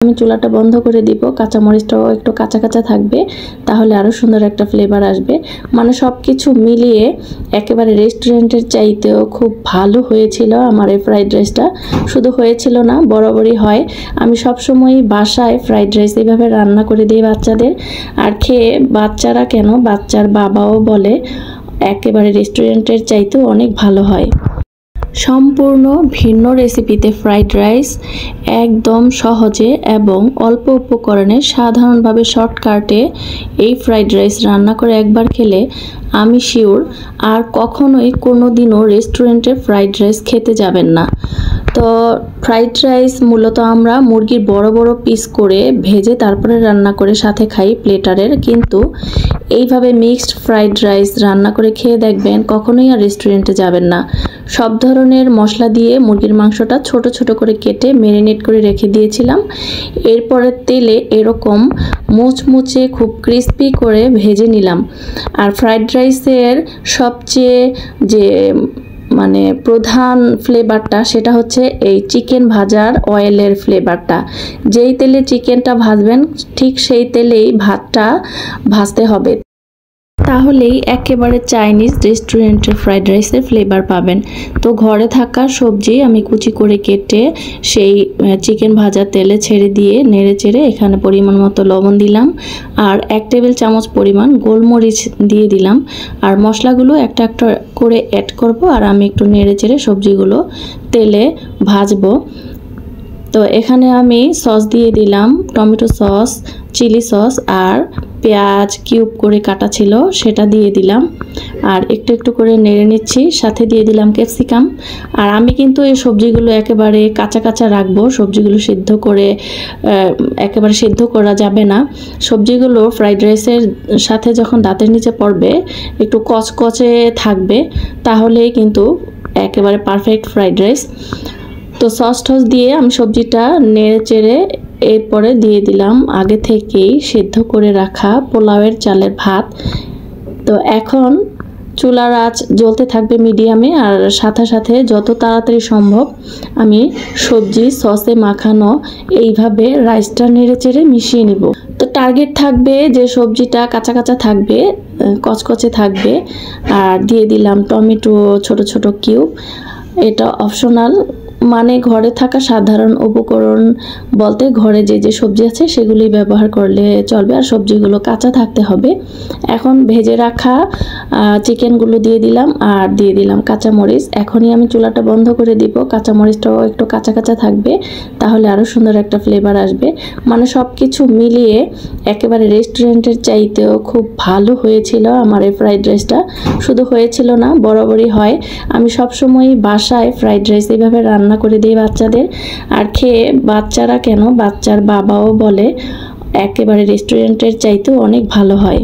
আমি চুলাটা বন্ধ করে দিব, কাঁচামরিচটাও একটু কাঁচা কাঁচা থাকবে, তাহলে আরও সুন্দর একটা ফ্লেভার আসবে। মানে সব কিছু মিলিয়ে একেবারে রেস্টুরেন্টের চাইতেও খুব ভালো হয়েছিল আমার এই ফ্রাইড রাইসটা। শুধু হয়েছিল না, বরাবরই হয়। আমি সবসময়ই বাসায় ফ্রাইড রাইস এইভাবে রান্না করে দিই বাচ্চাদের, আর খেয়ে বাচ্চারা কেন, বাচ্চার বাবাও বলে একেবারে রেস্টুরেন্টের চাইতেও অনেক ভালো হয়। সম্পূর্ণ ভিন্ন রেসিপিতে ফ্রাইড রাইস একদম সহজে এবং অল্প উপকরণে সাধারণভাবে শর্টকাটে এই ফ্রাইড রাইস রান্না করে একবার খেলে আমি শিওর আর কখনোই কোনো দিনও রেস্টুরেন্টের ফ্রাইড রাইস খেতে যাবেন না। তো ফ্রাইড রাইস মূলত আমরা মুরগির বড় বড় পিস করে ভেজে তারপরে রান্না করে সাথে খাই প্লেটারের, কিন্তু এইভাবে মিক্সড ফ্রাইড রাইস রান্না করে খেয়ে দেখবেন কখনোই আর রেস্টুরেন্টে যাবেন না। সব ধরনের মশলা দিয়ে মুরগির মাংসটা ছোট ছোট করে কেটে ম্যারিনেট করে রেখে দিয়েছিলাম। এরপরে তেলে এরকম মুচমুচে খুব ক্রিস্পি করে ভেজে নিলাম। আর ফ্রাইড রাইসের সবচেয়ে যে মানে প্রধান ফ্লেভারটা সেটা হচ্ছে এই চিকেন ভাজার অয়েলের ফ্লেভারটা। যেই তেলে চিকেনটা ভাজবেন ঠিক সেই তেলেই ভাতটা ভাজতে হবে, তাহলেই একেবারে চাইনিজ রেস্টুরেন্টের ফ্রাইড রাইসের ফ্লেভার পাবেন। তো ঘরে থাকা সবজি আমি কুচি করে কেটে সেই চিকেন ভাজা তেলে ছেড়ে দিয়ে নেড়ে চেড়ে এখানে পরিমাণ মতো লবণ দিলাম, আর 1 টেবিল চামচ পরিমাণ গোলমরিচ দিয়ে দিলাম। আর মশলাগুলো একটা একটা করে অ্যাড করব, আর আমি একটু নেড়ে চেড়ে সবজিগুলো তেলে ভাজবো। তো এখানে আমি সস দিয়ে দিলাম, টমেটো সস, চিলি সস, আর পেঁয়াজ কিউব করে কাটা ছিল সেটা দিয়ে দিলাম, আর একটু একটু করে নেড়ে নিচ্ছি। সাথে দিয়ে দিলাম ক্যাপসিকাম। আর আমি কিন্তু এই সবজিগুলো একেবারে কাঁচা কাঁচা রাখবো, সবজিগুলো সিদ্ধ করে একেবারে সিদ্ধ করা যাবে না। সবজিগুলো ফ্রাইড রাইসের সাথে যখন দাঁতের নিচে পড়বে একটু কচকচে থাকবে, তাহলেই কিন্তু একেবারে পারফেক্ট ফ্রাইড রাইস। তো সস টস দিয়ে আমি সবজিটা নেড়ে চেড়ে এরপরে দিয়ে দিলাম আগে থেকেই সিদ্ধ করে রাখা পোলাওয়ের চালের ভাত। তো এখন চুলার আঁচ জ্বলতে থাকবে মিডিয়ামে, আর সাথে সাথে যত তাড়াতাড়ি সম্ভব আমি সবজি সসে মাখানো এইভাবে রাইসটা নেড়ে চেড়ে মিশিয়ে নিব। তো টার্গেট থাকবে যে সবজিটা কাঁচা কাঁচা থাকবে, কচকচে থাকবে। আর দিয়ে দিলাম টমেটো ছোট ছোট কিউব। এটা অপশনাল, মানে ঘরে থাকা সাধারণ উপকরণ বলতে ঘরে যে যে সবজি আছে সেগুলি ব্যবহার করলে চলবে, আর সবজিগুলো কাঁচা থাকতে হবে। এখন ভেজে রাখা চিকেনগুলো দিয়ে দিলাম, আর দিয়ে দিলাম কাঁচামরিচ। এখনই আমি চুলাটা বন্ধ করে দিব, কাঁচামরিচটাও একটু কাঁচা কাঁচা থাকবে, তাহলে আরও সুন্দর একটা ফ্লেভার আসবে। মানে সব কিছু মিলিয়ে একেবারে রেস্টুরেন্টের চাইতেও খুব ভালো হয়েছিল আমার এই ফ্রাইড রাইসটা। শুধু হয়েছিল না, বরাবরই হয়। আমি সবসময়ই বাসায় ফ্রাইড রাইস এইভাবে রান্না করে দিই বাচ্চাদের, আর খেয়ে বাচ্চারা কেন, বাচ্চার বাবাও বলে একেবারে রেস্টুরেন্টের চাইতেও অনেক ভালো হয়।